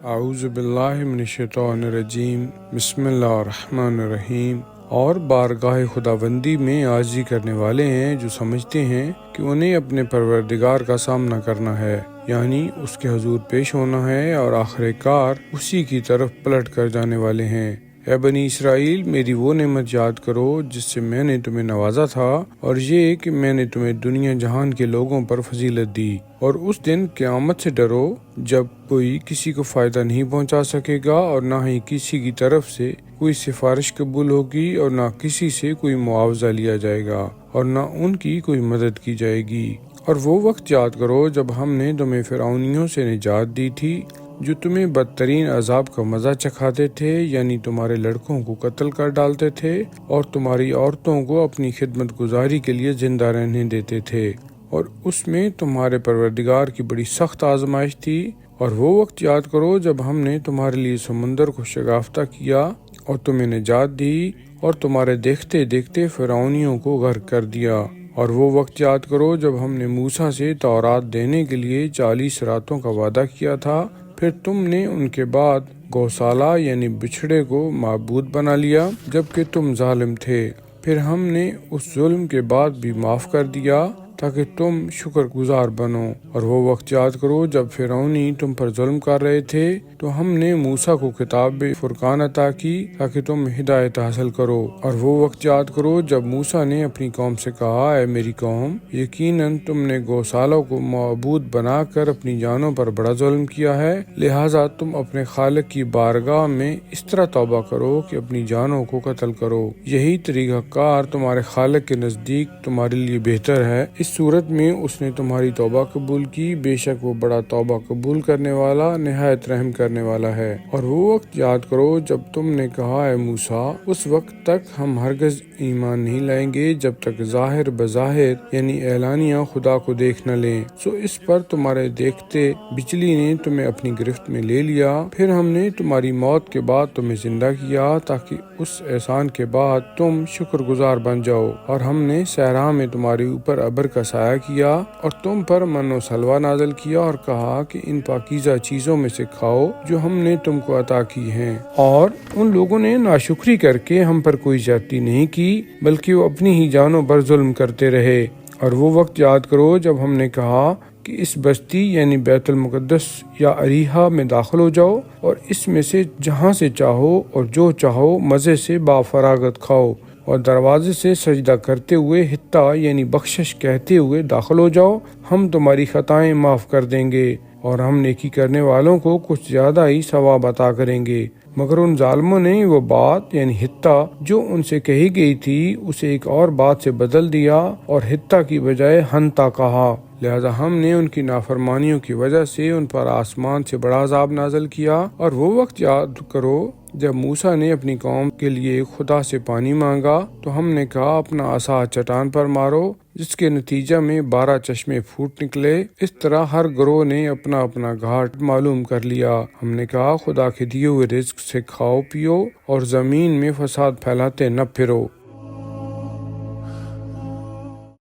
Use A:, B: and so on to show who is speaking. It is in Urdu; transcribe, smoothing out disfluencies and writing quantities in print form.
A: اعوذ باللہ من الشیطان الرجیم، بسم اللہ الرحمن الرحیم۔ اور بارگاہ خداوندی میں عاجزی کرنے والے ہیں جو سمجھتے ہیں کہ انہیں اپنے پروردگار کا سامنا کرنا ہے، یعنی اس کے حضور پیش ہونا ہے، اور آخر کار اسی کی طرف پلٹ کر جانے والے ہیں۔ اے بنی اسرائیل، میری وہ نعمت یاد کرو جس سے میں نے تمہیں نوازا تھا، اور یہ کہ میں نے تمہیں دنیا جہان کے لوگوں پر فضیلت دی۔ اور اس دن قیامت سے ڈرو جب کوئی کسی کو فائدہ نہیں پہنچا سکے گا، اور نہ ہی کسی کی طرف سے کوئی سفارش قبول ہوگی، اور نہ کسی سے کوئی معاوضہ لیا جائے گا، اور نہ ان کی کوئی مدد کی جائے گی۔ اور وہ وقت یاد کرو جب ہم نے تمہیں فرعونیوں سے نجات دی تھی، جو تمہیں بدترین عذاب کا مزہ چکھاتے تھے، یعنی تمہارے لڑکوں کو قتل کر ڈالتے تھے اور تمہاری عورتوں کو اپنی خدمت گزاری کے لیے زندہ رہنے دیتے تھے، اور اس میں تمہارے پروردگار کی بڑی سخت آزمائش تھی۔ اور وہ وقت یاد کرو جب ہم نے تمہارے لیے سمندر کو شگافتہ کیا اور تمہیں نجات دی، اور تمہارے دیکھتے دیکھتے فرعونیوں کو غرق کر دیا۔ اور وہ وقت یاد کرو جب ہم نے موسیٰ سے تورات دینے کے لیے 40 راتوں کا وعدہ کیا تھا، پھر تم نے ان کے بعد گوسالہ یعنی بچھڑے کو معبود بنا لیا جبکہ تم ظالم تھے۔ پھر ہم نے اس ظلم کے بعد بھی معاف کر دیا تاکہ تم شکر گزار بنو۔ اور وہ وقت یاد کرو جب فرعونی تم پر ظلم کر رہے تھے، تو ہم نے موسیٰ کو کتاب فرقان عطا کی تاکہ تم ہدایت حاصل کرو۔ اور وہ وقت یاد کرو جب موسیٰ نے اپنی قوم سے کہا، اے میری قوم، یقیناً تم نے گوسالوں کو معبود بنا کر اپنی جانوں پر بڑا ظلم کیا ہے، لہٰذا تم اپنے خالق کی بارگاہ میں اس طرح توبہ کرو کہ اپنی جانوں کو قتل کرو۔ یہی طریقہ کار تمہارے خالق کے نزدیک تمہارے لیے بہتر ہے۔ اس صورت میں اس نے تمہاری توبہ قبول کی، بے شک وہ بڑا توبہ قبول کرنے والا، نہایت رحم کرنے والا ہے۔ اور وہ وقت یاد کرو جب تم نے کہا، اے موسیٰ، اس وقت تک ہم ہرگز ایمان نہیں لائیں گے جب تک ظاہر بظاہر یعنی اعلانیہ خدا کو دیکھ نہ لیں۔ سو اس پر تمہارے دیکھتے بجلی نے تمہیں اپنی گرفت میں لے لیا، پھر ہم نے تمہاری موت کے بعد تمہیں زندہ کیا تاکہ اس احسان کے بعد تم شکر گزار بن جاؤ۔ اور ہم نے صحرا میں تمہارے اوپر ابر کا سایہ کیا، اور تم پر من و سلوہ نازل کیا، اور کہا کہ ان پاکیزہ چیزوں میں سے کھاؤ جو ہم نے تم کو عطا کی ہیں۔ اور ان لوگوں نے ناشکری کر کے ہم پر کوئی زیادتی نہیں کی، بلکہ وہ اپنی ہی جانوں پر ظلم کرتے رہے۔ اور وہ وقت یاد کرو جب ہم نے کہا کہ اس بستی یعنی بیت المقدس یا اریحا میں داخل ہو جاؤ، اور اس میں سے جہاں سے چاہو اور جو چاہو مزے سے بافراغت کھاؤ، اور دروازے سے سجدہ کرتے ہوئے حتہ یعنی بخشش کہتے ہوئے داخل ہو جاؤ، ہم تمہاری خطائیں معاف کر دیں گے، اور ہم نیکی کرنے والوں کو کچھ زیادہ ہی ثواب عطا کریں گے۔ مگر ان ظالموں نے وہ بات یعنی حتہ جو ان سے کہی گئی تھی اسے ایک اور بات سے بدل دیا، اور حتہ کی بجائے ہنتا کہا، لہذا ہم نے ان کی نافرمانیوں کی وجہ سے ان پر آسمان سے بڑا عذاب نازل کیا۔ اور وہ وقت یاد کرو جب موسیٰ نے اپنی قوم کے لیے خدا سے پانی مانگا، تو ہم نے کہا، اپنا عصا چٹان پر مارو، جس کے نتیجہ میں 12 چشمے پھوٹ نکلے۔ اس طرح ہر گروہ نے اپنا اپنا گھاٹ معلوم کر لیا۔ ہم نے کہا، خدا کے دیے ہوئے رزق سے کھاؤ پیو، اور زمین میں فساد پھیلاتے نہ پھرو۔